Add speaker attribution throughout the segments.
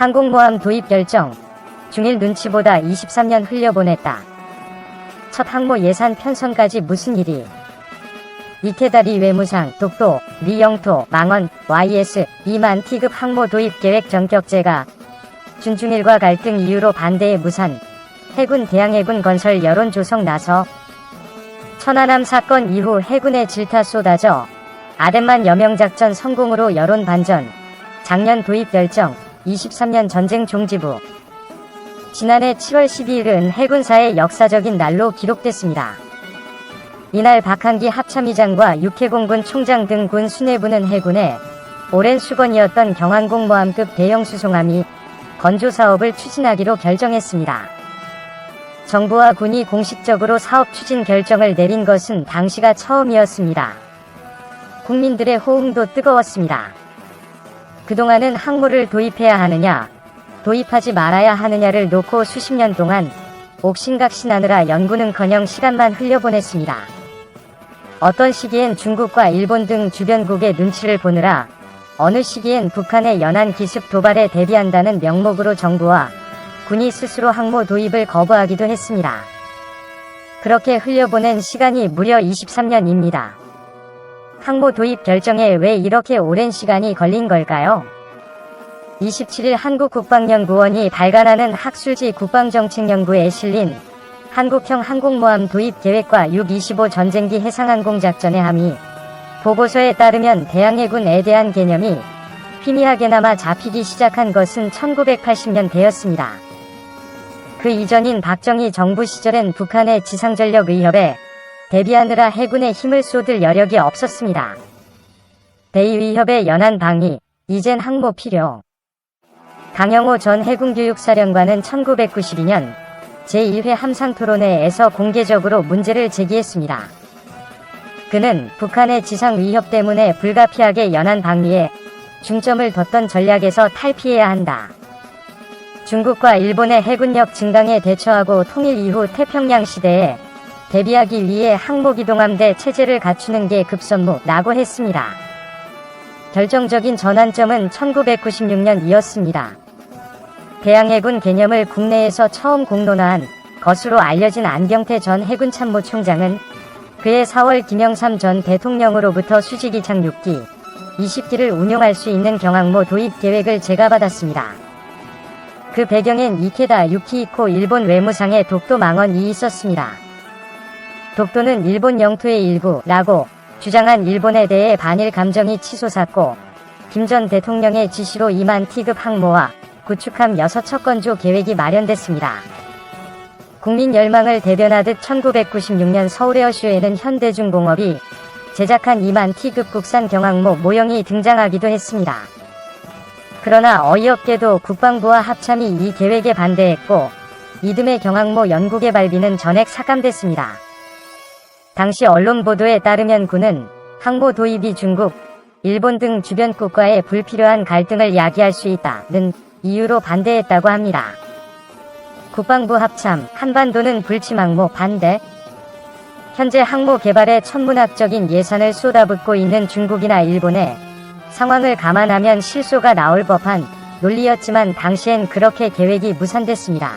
Speaker 1: 항공모함 도입 결정. 중일 눈치보다 23년 흘려보냈다. 첫 항모 예산 편성까지 무슨 일이. 이케다리 외무상, 독도, 리 영토, 망원, YS, 2만 T급 항모 도입 계획 전격제가 준중일과 갈등 이유로 반대의 무산. 해군 대항해군 건설 여론 조성 나서. 천안함 사건 이후 해군의 질타 쏟아져 아덴만 여명작전 성공으로 여론 반전. 작년 도입 결정. 23년 전쟁 종지부. 지난해 7월 12일은 해군사의 역사적인 날로 기록됐습니다. 이날 박한기 합참의장과 육해공군 총장 등 군 수뇌부는 해군의 오랜 수건이었던 경항공모함급 대형 수송함이 건조 사업을 추진하기로 결정했습니다. 정부와 군이 공식적으로 사업 추진 결정을 내린 것은 당시가 처음이었습니다. 국민들의 호응도 뜨거웠습니다. 그동안은 항모를 도입해야 하느냐, 도입하지 말아야 하느냐를 놓고 수십 년 동안 옥신각신하느라 연구는커녕 시간만 흘려보냈습니다. 어떤 시기엔 중국과 일본 등 주변국의 눈치를 보느라 어느 시기엔 북한의 연안 기습 도발에 대비한다는 명목으로 정부와 군이 스스로 항모 도입을 거부하기도 했습니다. 그렇게 흘려보낸 시간이 무려 23년입니다. 항모 도입 결정에 왜 이렇게 오랜 시간이 걸린 걸까요? 27일 한국국방연구원이 발간하는 학술지 국방정책연구에 실린 한국형 항공모함 도입 계획과 6.25 전쟁기 해상항공작전의 함의 보고서에 따르면 대항해군에 대한 개념이 희미하게나마 잡히기 시작한 것은 1980년대였습니다. 그 이전인 박정희 정부 시절엔 북한의 지상전력 위협에 대비하느라 해군에 힘을 쏟을 여력이 없었습니다. 대위 위협의 연안 방위, 이젠 항모 필요. 강영호 전 해군교육사령관은 1992년 제1회 함상토론회에서 공개적으로 문제를 제기했습니다. 그는 북한의 지상 위협 때문에 불가피하게 연안 방위에 중점을 뒀던 전략에서 탈피해야 한다. 중국과 일본의 해군력 증강에 대처하고 통일 이후 태평양 시대에 대비하기 위해 항모기동함대 체제를 갖추는 게 급선무라고 했습니다. 결정적인 전환점은 1996년이었습니다. 대항해군 개념을 국내에서 처음 공론화한 것으로 알려진 안경태 전 해군참모총장은 그해 4월 김영삼 전 대통령으로부터 수직 이착 6기, 20기를 운용할 수 있는 경항모 도입 계획을 제가받았습니다. 그 배경엔 이케다 유키히코 일본 외무상의 독도 망언이 있었습니다. 독도는 일본 영토의 일부라고 주장한 일본에 대해 반일 감정이 치솟았고 김 전 대통령의 지시로 2만 T급 항모와 구축함 6척 건조 계획이 마련됐습니다. 국민 열망을 대변하듯 1996년 서울에어쇼에는 현대중공업이 제작한 2만 T급 국산 경항모 모형이 등장하기도 했습니다. 그러나 어이없게도 국방부와 합참이 이 계획에 반대했고 이듬해 경항모 연구개발비는 전액 삭감됐습니다. 당시 언론 보도에 따르면 군은 항모 도입이 중국, 일본 등 주변국과의 불필요한 갈등을 야기할 수 있다는 이유로 반대했다고 합니다. 국방부 합참, 한반도는 불침항모 반대. 현재 항모 개발에 천문학적인 예산을 쏟아붓고 있는 중국이나 일본의 상황을 감안하면 실소가 나올 법한 논리였지만 당시엔 그렇게 계획이 무산됐습니다.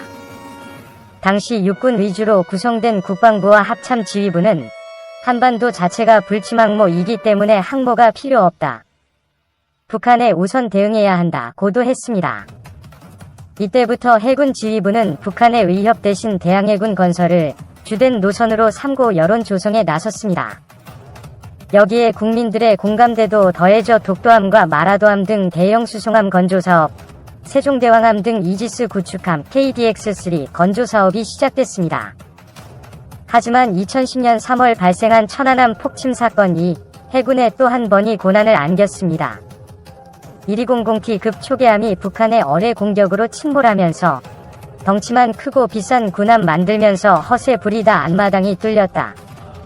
Speaker 1: 당시 육군 위주로 구성된 국방부와 합참 지휘부는 한반도 자체가 불침항모이기 때문에 항모가 필요 없다. 북한에 우선 대응해야 한다 고도 했습니다. 이때부터 해군 지휘부는 북한의 위협 대신 대항해군 건설을 주된 노선으로 삼고 여론 조성에 나섰습니다. 여기에 국민들의 공감대도 더해져 독도함과 마라도함 등 대형 수송함 건조 사업, 세종대왕함 등 이지스 구축함 KDX-3 건조 사업이 시작됐습니다. 하지만 2010년 3월 발생한 천안함 폭침 사건이 해군에 또 한 번이 고난을 안겼습니다. 1200T급 초계함이 북한의 어뢰 공격으로 침몰하면서 덩치만 크고 비싼 군함 만들면서 허세 부리다 앞마당이 뚫렸다.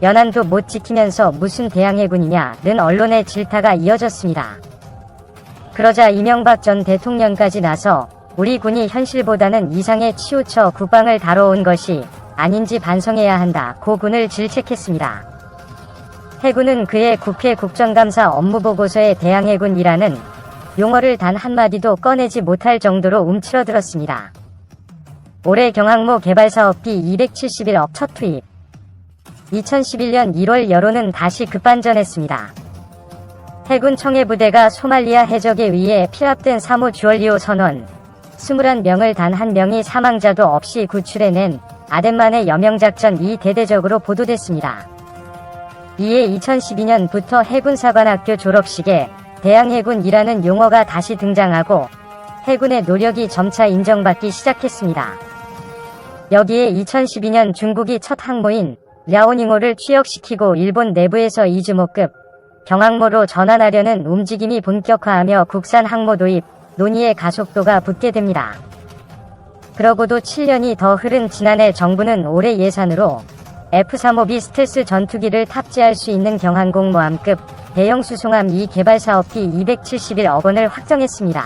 Speaker 1: 연안도 못 지키면서 무슨 대항해군이냐는 언론의 질타가 이어졌습니다. 그러자 이명박 전 대통령까지 나서 우리 군이 현실보다는 이상에 치우쳐 국방을 다뤄온 것이 아닌지 반성해야 한다 고 군을 질책했습니다. 해군은 그해 국회 국정감사 업무보고서에 대항해군이라는 용어를 단 한마디도 꺼내지 못할 정도로 움츠러들었습니다. 올해 경항모 개발사업비 271억 첫 투입. 2011년 1월 여론은 다시 급반전했습니다. 해군 청해부대가 소말리아 해적에 의해 피랍된 사무 주얼리오 선원 21명을 단 한 명이 사망자도 없이 구출해낸 아덴만의 여명작전이 대대적으로 보도됐습니다. 이에 2012년부터 해군사관학교 졸업식에 대항해군이라는 용어가 다시 등장하고 해군의 노력이 점차 인정받기 시작했습니다. 여기에 2012년 중국이 첫 항모인 랴오닝호를 취역시키고 일본 내부에서 이즈모급 경항모로 전환하려는 움직임이 본격화하며 국산 항모 도입 논의의 가속도가 붙게 됩니다. 그러고도 7년이 더 흐른 지난해 정부는 올해 예산으로 F-35B 스텔스 전투기를 탑재할 수 있는 경항공모함급 대형 수송함 2 개발 사업비 271억 원을 확정했습니다.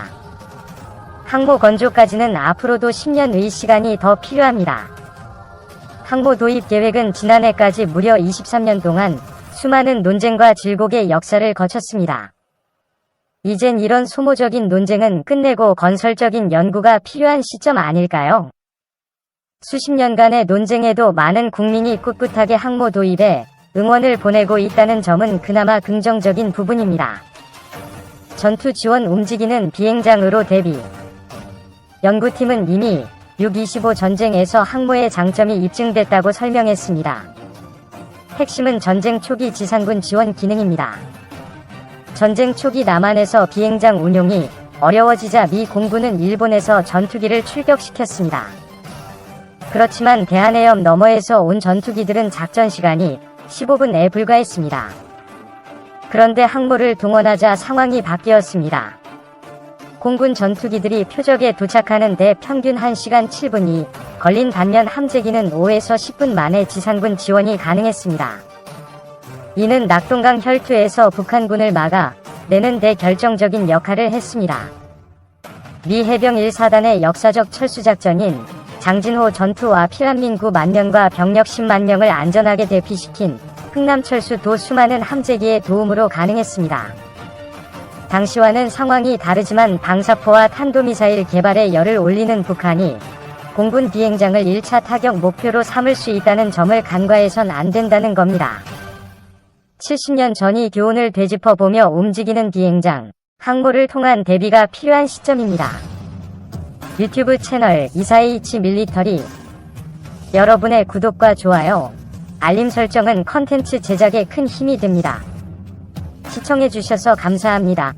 Speaker 1: 항모 건조까지는 앞으로도 10년의 시간이 더 필요합니다. 항모 도입 계획은 지난해까지 무려 23년 동안 수많은 논쟁과 질곡의 역사를 거쳤습니다. 이젠 이런 소모적인 논쟁은 끝내고 건설적인 연구가 필요한 시점 아닐까요? 수십 년간의 논쟁에도 많은 국민이 꿋꿋하게 항모 도입에 응원을 보내고 있다는 점은 그나마 긍정적인 부분입니다. 전투 지원 움직이는 비행장으로 대비. 연구팀은 이미 6.25 전쟁에서 항모의 장점이 입증됐다고 설명했습니다. 핵심은 전쟁 초기 지상군 지원 기능입니다. 전쟁 초기 남한에서 비행장 운용이 어려워지자 미 공군은 일본에서 전투기를 출격시켰습니다. 그렇지만 대한해협 너머에서 온 전투기들은 작전 시간이 15분에 불과했습니다. 그런데 항모를 동원하자 상황이 바뀌었습니다. 공군 전투기들이 표적에 도착하는 데 평균 1시간 7분이 걸린 반면 함재기는 5에서 10분 만에 지상군 지원이 가능했습니다. 이는 낙동강 혈투에서 북한군을 막아 내는 데 결정적인 역할을 했습니다. 미 해병 1사단의 역사적 철수작전인 장진호 전투와 피란민 9만 명과 병력 10만 명을 안전하게 대피시킨 흥남철수도 수많은 함재기의 도움으로 가능했습니다. 당시와는 상황이 다르지만 방사포와 탄도미사일 개발에 열을 올리는 북한이 공군 비행장을 1차 타격 목표로 삼을 수 있다는 점을 간과해선 안 된다는 겁니다. 70년 전이 교훈을 되짚어보며 움직이는 비행장, 항모를 통한 대비가 필요한 시점입니다. 유튜브 채널 24H 밀리터리. 여러분의 구독과 좋아요, 알림 설정은 컨텐츠 제작에 큰 힘이 됩니다. 시청해주셔서 감사합니다.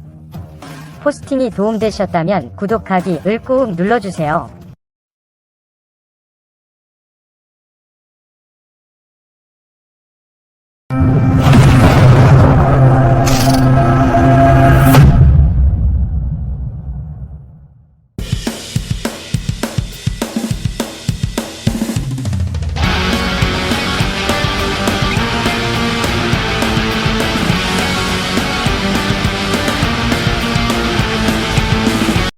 Speaker 1: 포스팅이 도움되셨다면 구독하기를 꾹 눌러주세요.